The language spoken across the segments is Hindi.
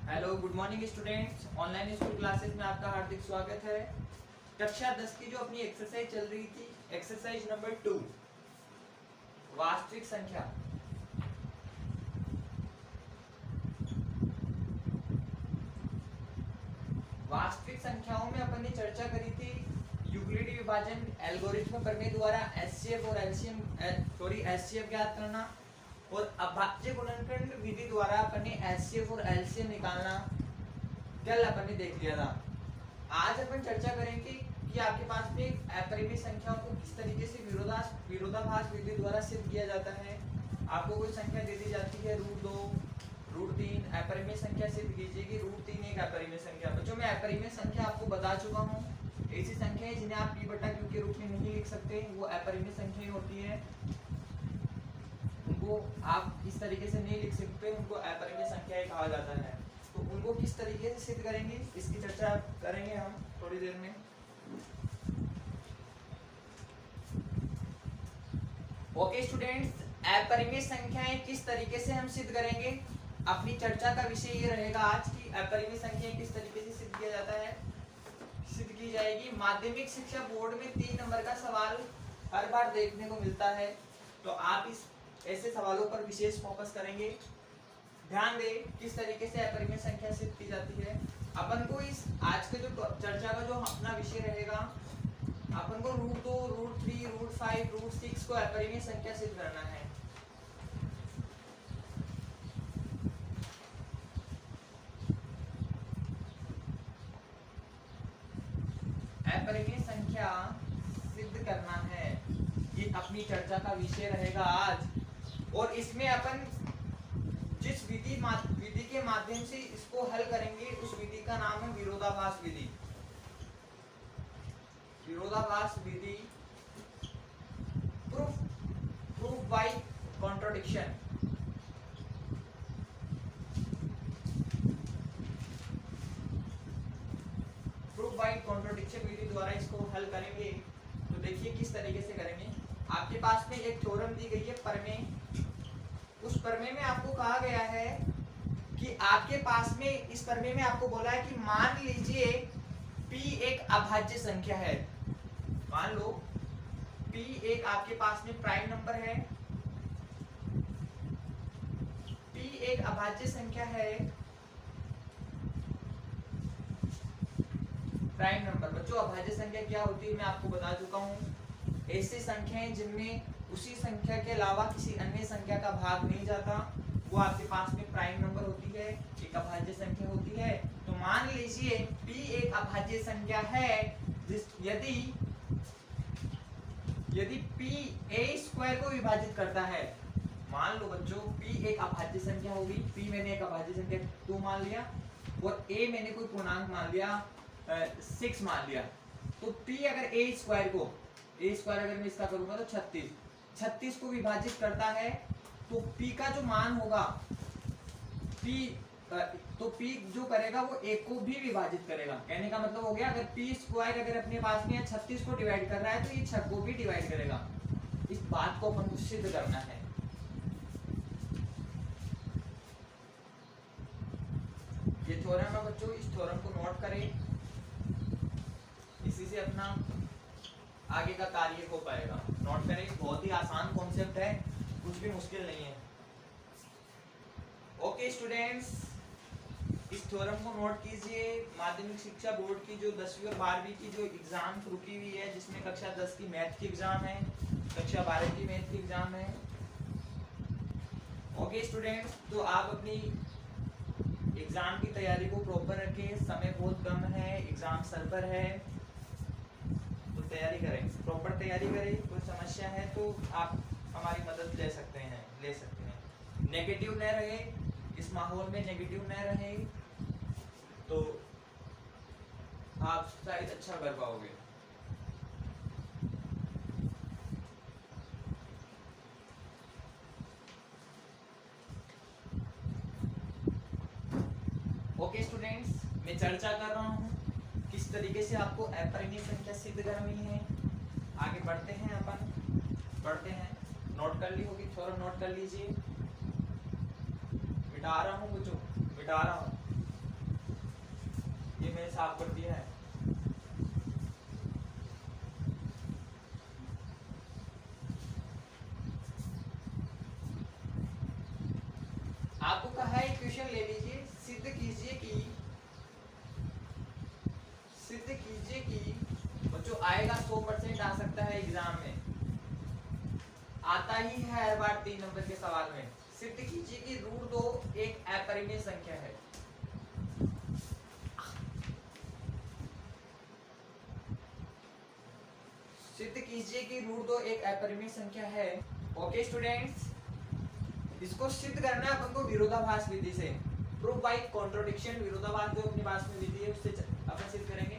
Hello, good morning students. Online school classes में आपका हार्दिक स्वागत है। कक्षा 10 की जो अपनी एक्सरसाइज चल रही थी, एक्सरसाइज नंबर 2, वास्तविक संख्या। वास्तविक संख्याओं में अपन ने चर्चा करी थी यूक्लिडी विभाजन एल्गोरिथम प्रमेय द्वारा एचसीएफ और एचसीएफ ज्ञात करना, और अभाज्य गुणनखंड विधि द्वारा अपन ने एचसीएफ और एलसीएम निकालना कल अपन ने देख लिया था। आज अपन चर्चा करेंगे कि आपके पास में अपरिमेय संख्याओं को किस तरीके से विरोधाभास विधि द्वारा सिद्ध किया जाता है। आपको कोई संख्या दे दी जाती है √2, √3, अपरिमेय संख्या सिद्ध कीजिएगी। √3 एक अपरिमेय संख्या। बच्चों मैं अपरिमेय संख्या आपको बता चुका हूँ। ऐसी संख्या है जिन्हें आप p/q के रूप में नहीं लिख सकते, वो अपरिमेय संख्या होती है। उनको आप इस तरीके से नहीं लिख सकते, उनको अपरिमेय संख्या कहा जाता है। तो उनको किस तरीके से सिद्ध करेंगे, इसकी चर्चा करेंगे हम थोड़ी देर में। ओके स्टूडेंट्स, अपरिमेय संख्याएं किस तरीके से हम सिद्ध करेंगे, अपनी चर्चा का विषय ये रहेगा आज की। अपरिमेय संख्याएं किस तरीके से सिद्ध किया जाता है, सिद्ध की जाएगी। माध्यमिक शिक्षा बोर्ड में 3 नंबर का सवाल हर बार देखने को मिलता है, तो आप इस ऐसे सवालों पर विशेष फोकस करेंगे। ध्यान दें किस तरीके से अपरिमेय संख्या सिद्ध की जाती है। अपन को इस आज के जो चर्चा का जो अपना विषय रहेगा, अपन को √2, √3, √5, √6 को अपरिमेय संख्या सिद्ध करना है। अपरिमेय संख्या सिद्ध करना है, ये अपनी चर्चा का विषय रहेगा आज। और इसमें अपन जिस विधि के माध्यम से इसको हल करेंगे, उस विधि का नाम है विरोधाभास विधि। विरोधाभास विधि, proof by contradiction. Proof by contradiction विधि द्वारा इसको हल करेंगे। तो देखिए किस तरीके से करेंगे। आपके पास में एक थ्योरम दी गई है प्रमेय। उस प्रमेय में आपको कहा गया है कि आपके पास में इस प्रमेय में आपको बोला है कि मान लीजिए p एक अभाज्य संख्या है। मान लो p एक आपके पास में प्राइम नंबर है। p एक अभाज्य संख्या है, प्राइम नंबर। बच्चों अभाज्य संख्या क्या होती है मैं आपको बता चुका हूँ। ऐसी संख्याएं जिनमें उसी संख्या के अलावा किसी अन्य संख्या का भाग नहीं जाता, वो आपके पास में प्राइम नंबर होती है, एक अभाज्य संख्या होती है। तो मान लीजिए p एक अभाज्य संख्या है यदि p a² को विभाजित करता है। मान लो बच्चों p एक अभाज्य संख्या होगी, p मैंने एक अभाज्य संख्या 2 मान लिया और a मैंने कोई पूर्णांक मान लिया 6 मान लिया। तो p अगर a² अगर मैं इसका करूंगा तो 36 को विभाजित करता है, तो p का जो मान होगा p जो करेगा वो a को भी विभाजित करेगा। कहने का मतलब हो गया अगर p² अगर अपने पास में 36 को डिवाइड कर रहा है तो ये 6 को भी डिवाइड करेगा। इस बात को अपन को सिद्ध करना है। ये थ्योरम है बच्चों, इस थ्योरम को नोट करें, इसी से अपना आगे का कार्य हो पाएगा। नोट करें, बहुत ही आसान कॉन्सेप्ट है, कुछ भी मुश्किल नहीं है। ओके स्टूडेंट्स, इस थ्योरम को नोट कीजिए। माध्यमिक शिक्षा बोर्ड की जो 10वीं और 12वीं की जो एग्जाम रुकी हुई है, जिसमें कक्षा 10 की मैथ की एग्जाम है, कक्षा 12 की मैथ की एग्जाम है। ओके स्टूडेंट्स, तो आप अपनी एग्जाम की तैयारी को प्रॉपर रखें। समय बहुत कम है, एग्जाम सर पर है, तो तैयारी करें, प्रॉपर तैयारी करें। कोई समस्या है तो आप हमारी मदद ले सकते हैं। नेगेटिव न रहे, इस माहौल में नेगेटिव न रहे तो आप शायद अच्छा कर पाओगे। ओके स्टूडेंट्स, मैं चर्चा कर रहा हूँ किस तरीके से आपको अपरिमेय संख्या सिद्ध करनी है। आगे बढ़ते हैं, अपन पढ़ते हैं। नोट कर ली होगी, थोड़ा नोट कर लीजिए। मिटा रहा हूँ बच्चों, मिटा रहा हूँ। ये मैंने साफ कर दिया है। आपको कहा है क्वेश्चन ले लीजिए, सिद्ध कीजिए कि बच्चों आएगा 100% आ सकता है एग्जाम में, आता ही है हर बार 3 नंबर के सवाल में। सिद्ध कीजिए कि √2 एक अपरिमेय संख्या है। सिद्ध कीजिए कि √2 एक अपरिमेय संख्या है। ओके स्टूडेंट्स, इसको सिद्ध करना है अपन को विरोधाभास विधि से, प्रूफ बाय कॉन्ट्रडिक्शन। विरोधाभास जो अपने पास में विधि है उससे अपन सिद्ध करेंगे।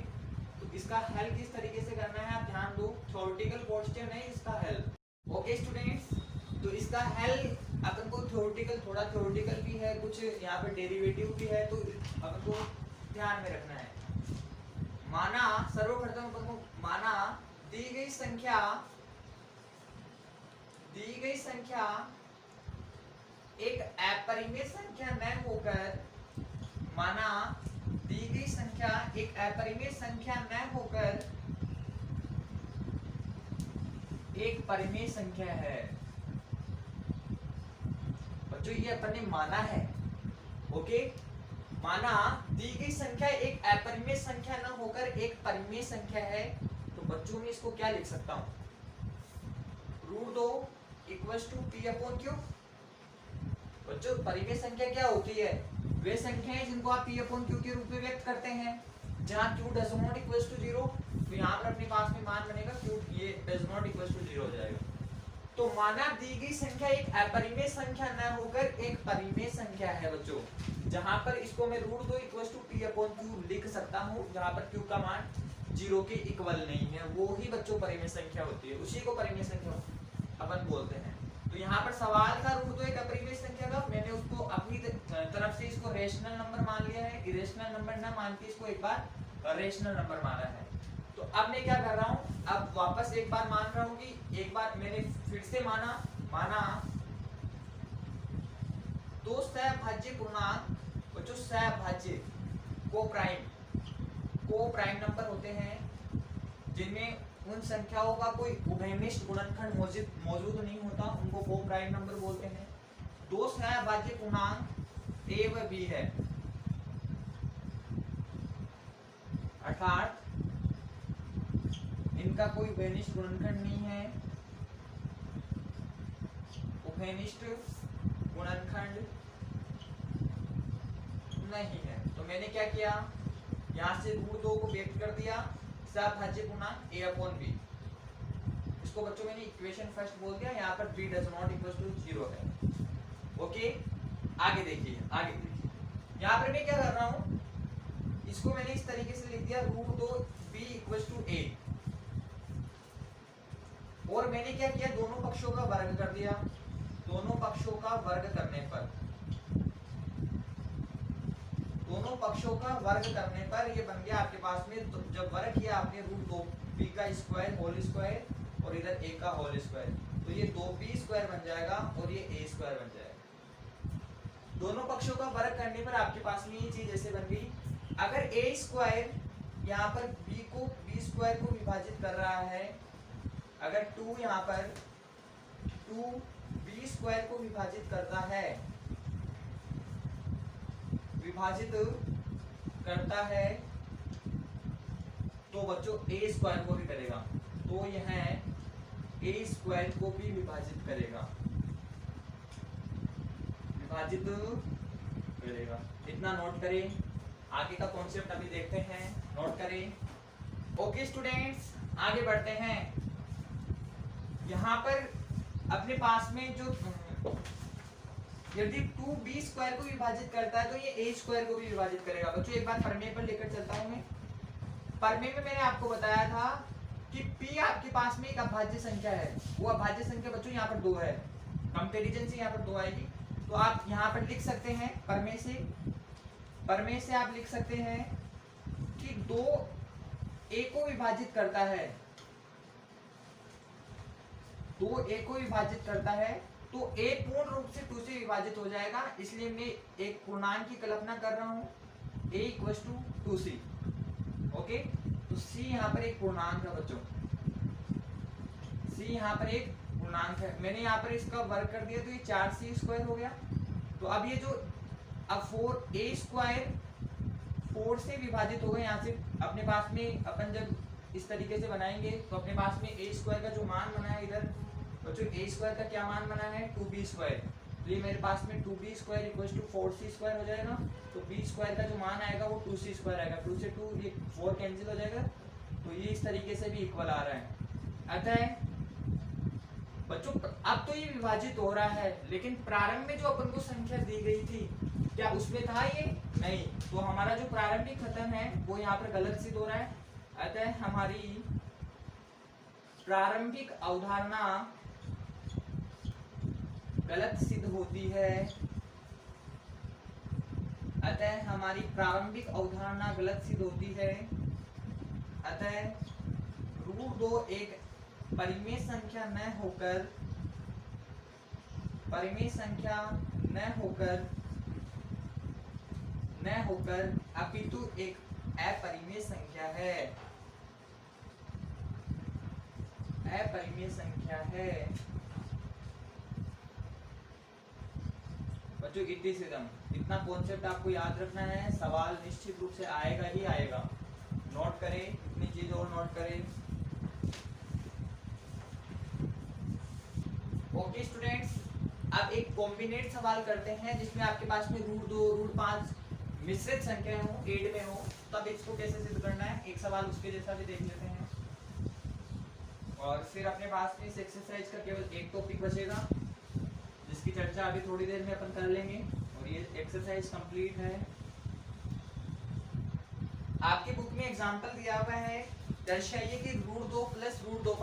तो इसका हल किस तरीके से करना है आप ध्यान दो, थ्योरेटिकल क्वेश्चन है इसका हल। ओके स्टूडेंट्स, तो इसका हल अपन को थ्योरेटिकल, थोड़ा थ्योरेटिकल भी है, कुछ यहाँ पे डेरिवेटिव भी है, तो अपन को ध्यान में रखना है। माना सर्वप्रथम अपन को माना दी गई संख्या एक अपरिमेय संख्या न होकर, माना दी गई संख्या एक अपरिमेय संख्या न होकर एक परिमेय संख्या है। बच्चों ये अपन ने माना है। ओके, माना दी गई संख्या एक अपरिमेय संख्या न होकर एक परिमेय संख्या है, तो बच्चों में इसको क्या लिख सकता हूं, √2 = p/q। बच्चों परिमेय संख्या क्या होती है, वे संख्याएं जिनको आप p/q के रूप में व्यक्त करते हैं, जहां q ≠ 0, तो यहाँ पर अपने पास में मान बनेगा q ये ≠ 0 हो जाएगा। तो माना दी गई संख्या एक अपरिमेय संख्या न होकर एक परिमेय संख्या है बच्चों, जहां पर इसको मैं √2 = p/q लिख सकता हूं, जहां पर q का मान 0 के इक्वल नहीं है, वो ही बच्चों परिमेय संख्या होती है, उसी को परिमेय संख्या अपन बोलते हैं। तो यहाँ पर सवाल था √2 एक अपरिमेय संख्या का, मैंने उसको अपनी तरफ से इसको रेशनल नंबर मान लिया है, इरेशनल नंबर ना मान के इसको एक बार रेशनल नंबर माना है। तो अब मैं क्या कर रहा हूँ, अब वापस एक बार मान रहा हूँ कि एक बार मैंने फिर से माना दो सहभाज्य पूर्णांक, बच्चों सहभाज्य को प्राइम नंबर होते हैं, जिनमें उन संख्याओं का कोई उभयनिष्ठ गुणनखंड मौजूद नहीं होता, उनको को प्राइम नंबर बोलते हैं। दो सहभाज्य पूर्णांक a व b है, अर्थात इनका कोई उभयनिष्ठ गुणनखंड नहीं है, उभयनिष्ठ गुणनखंड नहीं है। तो मैंने क्या किया, यहाँ से √2 को व्यक्त कर दिया सहभाज्य पूर्णांक a/b। इसको बच्चों मैंने इक्वेशन फर्स्ट बोल दिया, यहाँ पर b ≠ 0 है। ओके, आगे देखिए यहाँ पर मैं क्या कर रहा हूँ, इसको मैंने इस तरीके से लिख दिया √2 b = a, और मैंने क्या किया, दोनों पक्षों का वर्ग कर दिया। दोनों पक्षों का वर्ग करने पर ये बन गया आपके पास में, तो जब वर्ग किया आपने √2 b का स्क्वायर होल स्क्वायर और इधर a का होल स्क्वायर, तो ये 2b² बन जाएगा और ये a² बन जाएगा। दोनों पक्षों का वर्ग करने पर आपके पास में ये चीज ऐसे बन गई, अगर a² यहाँ पर b² को विभाजित कर रहा है, अगर 2 यहाँ पर 2b² को विभाजित करता है, तो बच्चों a² को भी करेगा, तो यह a² को भी विभाजित करेगा। इतना नोट करें, आगे का कॉन्सेप्ट अभी देखते हैं, नोट करें। ओके स्टूडेंट्स, आगे बढ़ते हैं। यहाँ पर अपने पास में जो यदि 2b² को विभाजित करता है तो ये a² को भी विभाजित करेगा। बच्चों एक बार प्रमेय पर लेकर चलता हूं मैं। प्रमेय में मैंने आपको बताया था कि p आपके पास में एक अभाज्य संख्या है, वो अभाज्य संख्या बच्चों यहाँ पर 2 है, कंपैरिजन से यहाँ पर 2 आएगी। तो आप यहाँ पर लिख सकते हैं प्रमेय से आप लिख सकते हैं कि 2 a को विभाजित करता है, 2 a को विभाजित करता है, तो a पूर्ण रूप से 2 से विभाजित हो जाएगा। इसलिए मैं एक पूर्णांक की कल्पना कर रहा हूं, a equals to 2c। Okay, तो c यहाँ पर एक पूर्णांक है बच्चों, c यहाँ पर एक पूर्णांक है। मैंने यहाँ पर इसका वर्ग कर दिया तो ये 4c² हो गया। तो अब ये जो अब 4a² 4 से विभाजित होगा। यहाँ से अपने पास में अपन जब इस तरीके से बनाएंगे तो अपने पास में a² का जो मान बना है इधर बच्चों, a² का क्या मान बना है 2b²। तो ये मेरे पास में 2b² इक्वल्स टू 4c² हो जाएगा। तो b² का जो मान आएगा वो 2c² आएगा। 2 से 2 ये 4 कैंसिल हो जाएगा। तो ये इस तरीके से भी इक्वल आ रहा है। अतः बच्चों अब तो ये विभाजित हो रहा है, लेकिन प्रारंभ में जो अपन को संख्या दी गई थी क्या उसमें था ये? नहीं। तो हमारा जो प्रारंभिक कथन है वो यहाँ पर गलत सिद्ध हो रहा है। अतः हमारी प्रारंभिक अवधारणा गलत सिद्ध होती है। अतः हमारी प्रारंभिक अवधारणा गलत सिद्ध होती है। अतः √2 एक परिमेय संख्या न होकर अपितु एक अपरिमेय संख्या है। अपरिमेय संख्या है बच्चों। इतना कॉन्सेप्ट आपको याद रखना है। सवाल निश्चित रूप से आएगा ही आएगा। नोट करें, इतनी चीज और नोट करें। ओके स्टूडेंट्स, अब एक कॉम्बिनेट सवाल करते हैं जिसमें आपके पास में √2 √5 मिश्रित संख्या हो, एड में हो, तब इसको कैसे सिद्ध करना है। एक सवाल उसके जैसा भी देख लेते हैं और फिर अपने पास में इस एक्सरसाइज का केवल एक टॉपिक बचेगा जिसकी चर्चा अभी थोड़ी देर में अपन कर लेंगे और ये एक्सरसाइज कंप्लीट है। आपके बुक में एग्जांपल दिया हुआ है, दर्शाइए कि √2 प्लस √2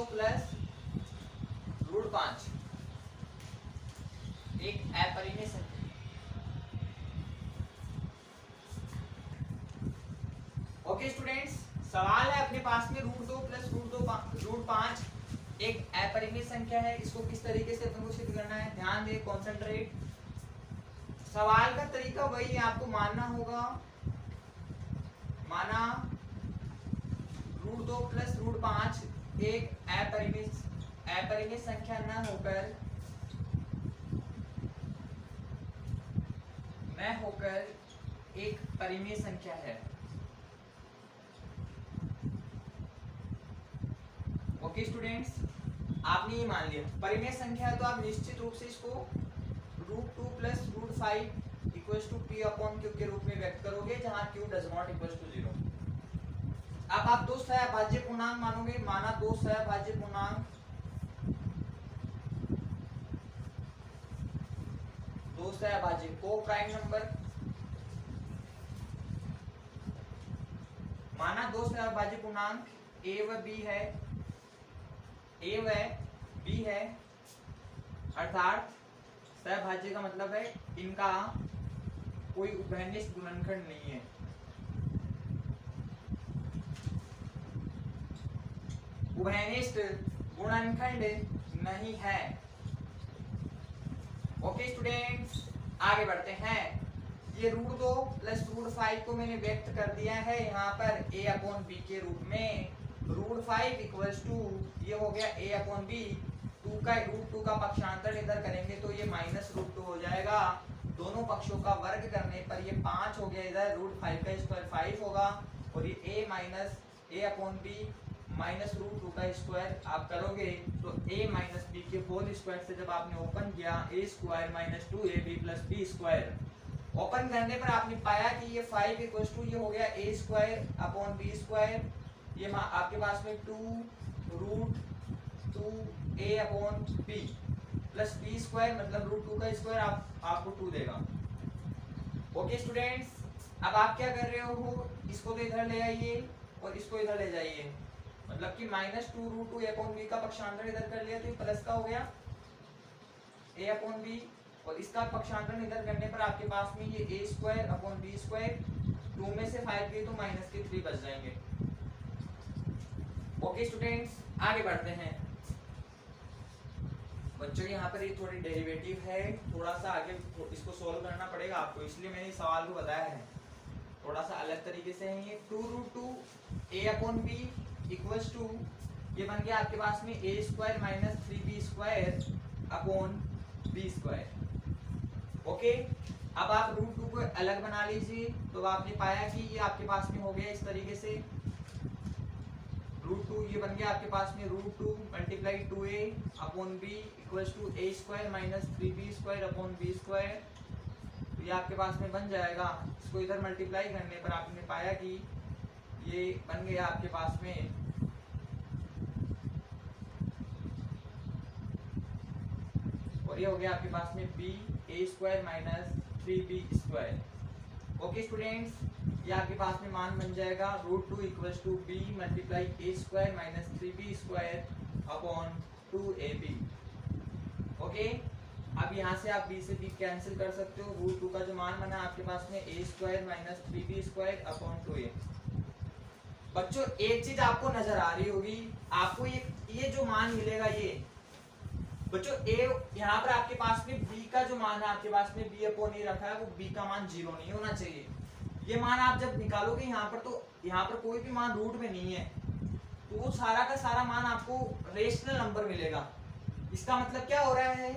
प्लस √5 एक अपरिमेय संख्या। ओके स्टूडेंट्स, सवाल है अपने पास में √2 प्लस √5 एक अपरिमेय संख्या है। इसको किस तरीके से अपन को सिद्ध करना है, ध्यान दे, कॉन्सेंट्रेट। सवाल का तरीका वही है, आपको मानना होगा, माना √2 प्लस √5 एक अपरिमेय संख्या न होकर एक परिमेय संख्या है। ओके स्टूडेंट्स, आपने ये मान लिया परिमेय संख्या है तो आप निश्चित रूप से इसको √2 प्लस √5 इक्वल्स टू p/q के रूप में व्यक्त करोगे, जहां q does not equals to 0। अब आप दो सहभाज्य पूर्णांक मानोगे, माना दो सहभाज्य पूर्णांक, दो सहभाज्य को प्राइम नंबर, माना दो सहभाज्य पूर्णांक a व b है, a व b है, अर्थात सहभाज्य का मतलब है इनका कोई उभयनिष्ठ गुणनखंड नहीं है। उभयनिष्ठ गुणनखंड नहीं है। ओके स्टूडेंट्स, आगे बढ़ते हैं। ये √2 प्लस √5 को मैंने व्यक्त कर दिया है यहाँ पर a/b के रूप में। √5 इक्वल्स टू ये हो गया a/b, √2 का पक्षांतर इधर करेंगे तो ये -√2 हो जाएगा। दोनों पक्षों का वर्ग करने पर ये 5 हो गया, इधर √5 का स्क्वायर 5 होगा और ये a/b -√2 का स्क्वायर आप करोगे तो a - b के होल स्क्वायर से जब आपने ओपन किया a² - 2ab + b², ओपन करने पर आपने पाया कि ये 5 इक्वल्स टू ये हो गया a²/b²। ये आपके पास में 2√2a/b प्लस b² मतलब √2 का स्क्वायर आपको 2 देगा। ओके स्टूडेंट्स, अब आप क्या कर रहे हो, इसको तो इधर ले आइए और इसको इधर ले जाइए, मतलब कि -2√2a/b का पक्षांतर इधर कर लिया तो ये प्लस का हो गया a/b, और इसका पक्षांतर इधर करने पर आपके पास में ये a²/b², 2 में से 5 गए तो -3 बच जाएंगे। ओके स्टूडेंट्स, आगे बढ़ते हैं। बच्चों यहाँ पर ये थोड़ी डेरिवेटिव है, थोड़ा सा आगे इसको सोल्व करना पड़ेगा आपको, इसलिए मैंने इस सवाल को बताया है। थोड़ा सा अलग तरीके से है ये। 2√2a/b इक्वल्स टू, ये बन गया आपके पास में a² minus 3b² upon b²। Okay, अब आप √2 को अलग बना लीजिए, तो आपने पाया कि ये आपके पास में हो गया इस तरीके से। √2 ये बन गया आपके पास में √2 multiply 2a upon b equals to a² minus 3b² upon b²। तो ये आपके पास में बन जाएगा। इसको इधर मल्टीप्लाई करने पर आपने पाया कि ये बन गया आपके पास में और ये हो गया आपके पास में b a² minus 3b²। Okay students, ये आपके पास में मान बन जाएगा √2 equals to b multiply a² minus 3b² upon 2ab। Okay, अब यहाँ से आप b से b कैंसिल कर सकते हो। √2 का जो मान बना आपके पास में a² minus 3b² upon 2a। बच्चों एक चीज आपको नजर आ रही होगी, आपको ये जो मान मिलेगा ये बच्चों a यहाँ पर आपके पास में b का जो मान है आपके पास में b अपॉन a रखा है, वो b का मान 0 नहीं होना चाहिए। ये मान आप जब निकालोगे यहाँ पर, तो यहाँ पर कोई भी मान रूट में नहीं है, तो वो सारा का सारा मान आपको रेशनल नंबर मिलेगा। इसका मतलब क्या हो रहा है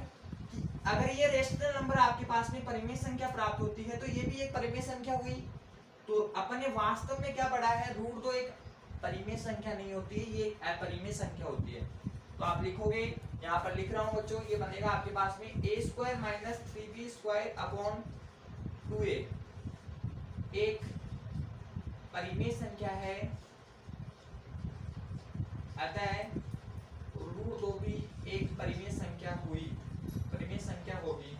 कि अगर ये रेशनल नंबर आपके पास में परिमेय संख्या प्राप्त होती है, तो ये भी एक परिमेय संख्या हुई। तो अपन ने वास्तव में क्या पढ़ा है, √2 एक परिमेय संख्या नहीं होती है, ये एक अपरिमेय संख्या होती है। तो आप लिखोगे, यहाँ पर लिख रहा हूँ बच्चों, ये बनेगा आपके पास में a² minus 3b² upon 2a एक परिमेय संख्या है, अतः √2 भी एक परिमेय संख्या हुई, परिमेय संख्या होगी।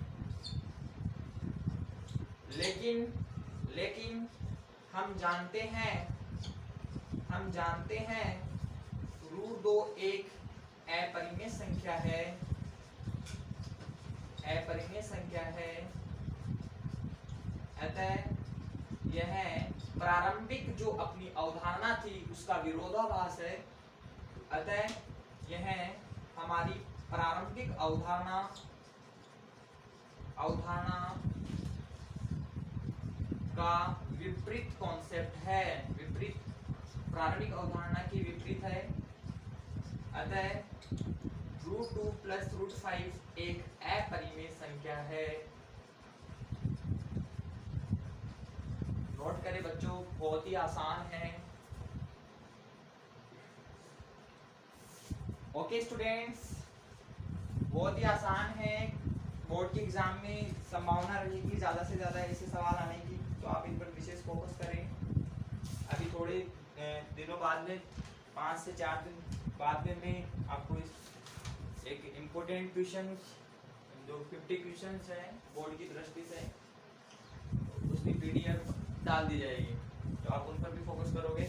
लेकिन हम जानते हैं √2 एक अपरिमेय संख्या है, अतः यह प्रारंभिक जो अपनी अवधारणा थी उसका विरोधाभास है। अतः यह हमारी प्रारंभिक अवधारणा का विपरीत कॉन्सेप्ट है, प्रारंभिक अवधारणा की विपरीत है। अतः √2 प्लस √5 एक अपरिमेय संख्या है। नोट करें बच्चों, बहुत ही आसान है। ओके स्टूडेंट्स, बहुत ही आसान है। बोर्ड के एग्जाम में संभावना रहेगी ज्यादा से ज्यादा ऐसे सवाल आने की, तो आप इन पर विशेष फोकस करें। अभी थोड़े दिनों बाद में 5 से 4 दिन बाद में मैं आपको एक इम्पोर्टेंट क्वेश्चन जो 50 क्वेश्चन है बोर्ड की दृष्टि से, उसकी PDF डाल दी जाएगी, तो आप उन पर भी फोकस करोगे।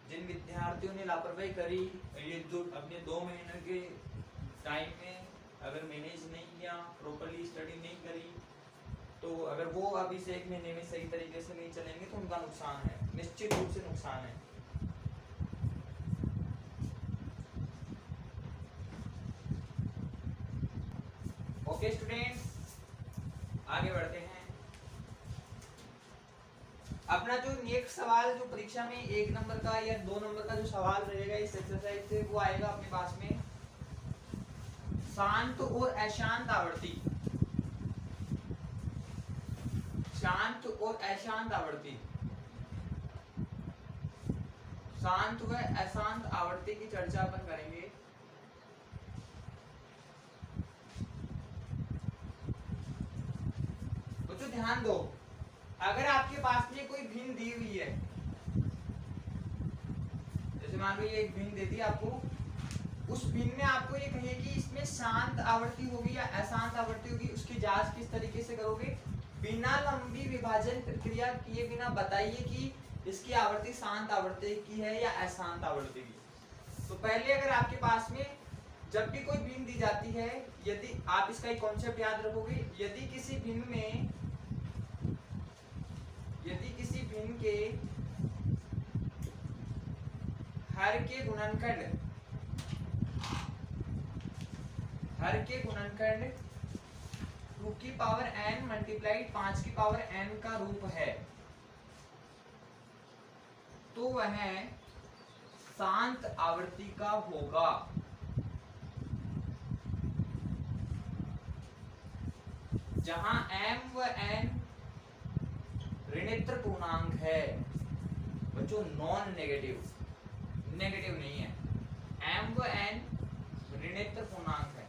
जिन विद्यार्थियों ने लापरवाही करी, ये जो अपने 2 महीने के टाइम में अगर मैनेज नहीं किया, प्रॉपर्ली स्टडी नहीं करी, तो अगर वो अब इस 1 महीने में सही तरीके से नहीं चलेंगे तो उनका नुकसान है, निश्चित रूप से नुकसान है। ओके स्टूडेंट्स, आगे बढ़ते हैं। अपना जो नेक्स्ट सवाल जो परीक्षा में 1 नंबर का या 2 नंबर का जो सवाल रहेगा इस एक्सरसाइज से, वो आएगा अपने पास में शांत और अशांत आवर्ती। शांत और अशांत आवर्ती, शांत व अशांत आवर्ती की चर्चा अपन करेंगे। तो ध्यान दो, अगर आपके पास में कोई भिन्न दी हुई है, जैसे मान लो ये एक भिन्न देती है आपको, उस भिन्न में आपको ये कहे कि इसमें शांत आवर्ती होगी या अशांत आवर्ती होगी, उसकी जांच किस तरीके से करोगे? बिना लंबी विभाजन प्रक्रिया किए बिना बताइए कि इसकी आवर्ती शांत आवर्ती की है या अशांत आवर्ती की। तो पहले अगर आपके पास में जब भी कोई भिन्न दी जाती है, यदि आप इसका एक कॉन्सेप्ट याद रखोगे, यदि किसी भिन्न में भिन्न के हर के गुणनखंड 2 की पावर n मल्टीप्लाइड 5 की पावर n का रूप है तो वह शांत आवर्ती का होगा। जहां m व n ऋणित्र पूर्णांक है बच्चों, नॉन नेगेटिव नहीं है, m व n ऋणित्र पूर्णांक है।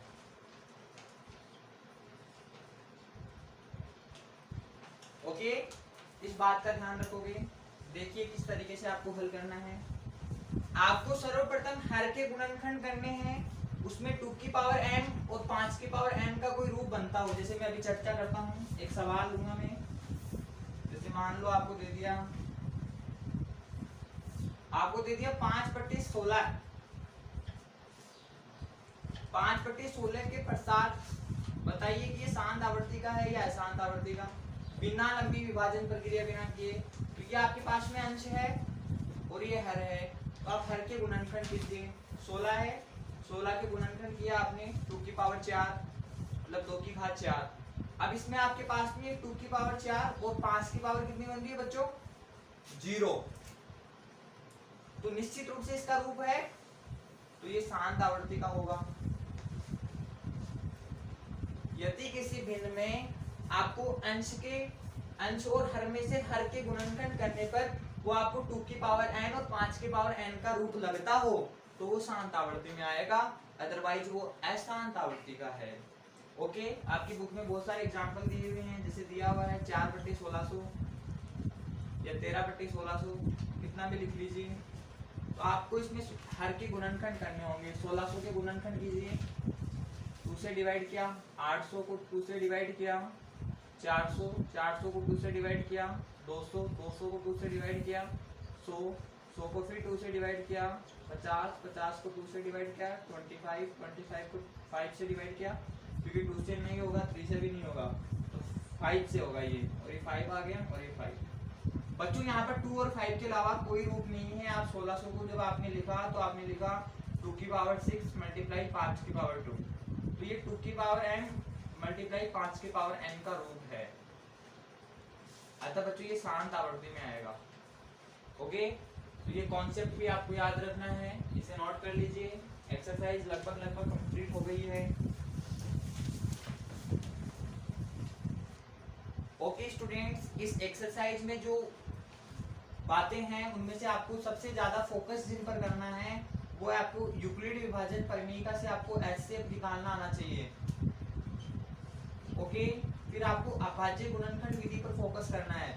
ओके, इस बात का ध्यान रखोगे। देखिए किस तरीके से आपको हल करना है। आपको सर्वप्रथम हर के गुणनखंड करने हैं, उसमें 2 की पावर m और 5 की पावर n का कोई रूप बनता हो। जैसे मैं अभी चर्चा करता हूं, एक सवाल लूंगा मैं, जैसे मान लो आपको दे दिया 5/16। 5/16 के पश्चात बताइए कि ये शांत आवर्ती का है या अशांत आवर्ती का, बिना लंबी विभाजन प्रक्रिया बिना किए। तो ये आपके पास में अंश है और ये हर है, तो आप हर के गुणनखंड कीजिए। 16 है, 16 के गुणनखंड किया आपने 2 की पावर 4 मतलब 2 की घात 4। अब इसमें आपके पास में 2 की पावर 4 और 5 की पावर कितनी बन रही है बच्चों? 0। तो निश्चित रूप से इसका रूप है, तो ये शांत आवर्ती का होगा। यदि किसी भिन्न में आपको अंश और हर में से हर के गुणनखंड करने पर वो आपको 2 की पावर n और 5 की पावर n का रूप लगता हो तो वो शांत आवर्ती में आएगा, अदरवाइज वो अशांत आवर्ती का है। ओके, आपकी बुक में बहुत सारे एग्जांपल दिए हुए हैं, जैसे दिया हुआ है 4/1600 या 13/1600, कितना भी लिख लीजिए। तो आपको इसमें हर के गुणनखंड करने होंगे। 1600 के गुणनखंड कीजिए, 2 से डिवाइड किया, 800 को 2 से डिवाइड किया, 400 को 2 से डिवाइड किया, 200 को 2 से डिवाइड किया, 100 को फिर 2 से डिवाइड किया, 50 को 2 से डिवाइड किया, 25 को 5 से डिवाइड किया, क्योंकि 2 से नहीं होगा 3 से भी नहीं होगा, तो 5 से होगा ये, और ये 5 आ गया और ये 5। बच्चों यहाँ पर 2 और 5 के अलावा कोई रूप नहीं है। आप 1600 को जब आपने लिखा तो आपने लिखा 2 की पावर 6 मल्टीप्लाई 5 की पावर 2, तो ये 2 की पावर n मल्टीप्लाई 5 की पावर n का रूप है, अतः बच्चों ये शांत आवर्ती में आएगा। ओके, तो ये कॉन्सेप्ट भी आपको याद रखना है, इसे नोट कर लीजिए। एक्सरसाइज लगभग कंप्लीट हो गई है। ओके स्टूडेंट्स, इस एक्सरसाइज में जो बातें हैं उनमें से आपको सबसे ज्यादा फोकस जिन पर करना है वो है आपको यूक्लिड विभाजन परिमेयिका से आपको HCF निकालना आना चाहिए। ओके, फिर आपको अभाज्य गुणनखंड विधि पर फोकस करना है।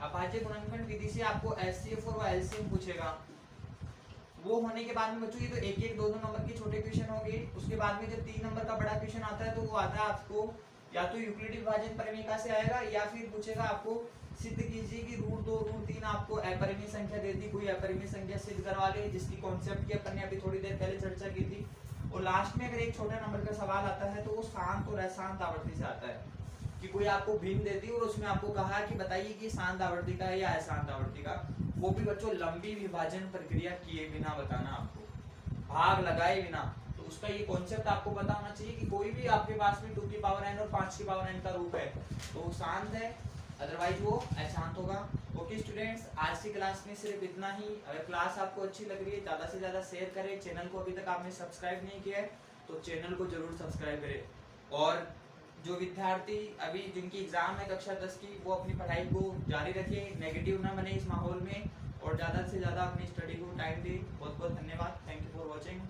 अभाज्य गुणनखंड विधि से आपको HCF और LCM पूछेगा। वो होने के बाद में बच्चों ये तो 1-1, 2-2 नंबर के छोटे क्वेश्चन होंगे। उसके बाद में जब 3 नंबर का बड़ा क्वेश्चन आता है तो वो आता है आपको या तो यूक्लिड विभाजन परिमेयिका से आएगा या फिर पूछेगा आपको सिद्ध कीजिए कि √2 √3 आपको अपरिमेय संख्या दे दी, कोई अपरिमेय संख्या सिद्ध करवा ले, जिसकी कॉन्सेप्ट की अपन ने अभी थोड़ी देर पहले चर्चा की थी। और लास्ट में अगर एक छोटा नंबर का सवाल आता है तो वो शांत और अशांत आवर्ती से आता है, कि कोई आपको भिन्न दे दी और उसमें आपको कहा कि बताइए कि शांत आवर्ती का है या अशांत आवर्ती का। वो भी बच्चों लंबी विभाजन प्रक्रिया किए बिना बताना, आपको भाग लगाए बिना। तो उसका ये कॉन्सेप्ट आपको पता होना चाहिए कि कोई भी आपके पास में 2 की पावर n और 5 की पावर n का रूप है तो वो शांत है, अदरवाइज वो अशांत होगा। ओके स्टूडेंट्स, आज की क्लास में सिर्फ इतना ही। अगर क्लास आपको अच्छी लग रही है ज्यादा से ज्यादा शेयर करें। चैनल को अभी तक आपने सब्सक्राइब नहीं किया है तो चैनल को जरूर सब्सक्राइब करें। और जो विद्यार्थी अभी जिनकी एग्जाम है कक्षा 10 की, वो अपनी पढ़ाई को जारी रखें, नेगेटिव ना बने इस माहौल में, और ज्यादा से ज्यादा अपनी स्टडी को टाइम दें। बहुत बहुत धन्यवाद। Thank you for watching.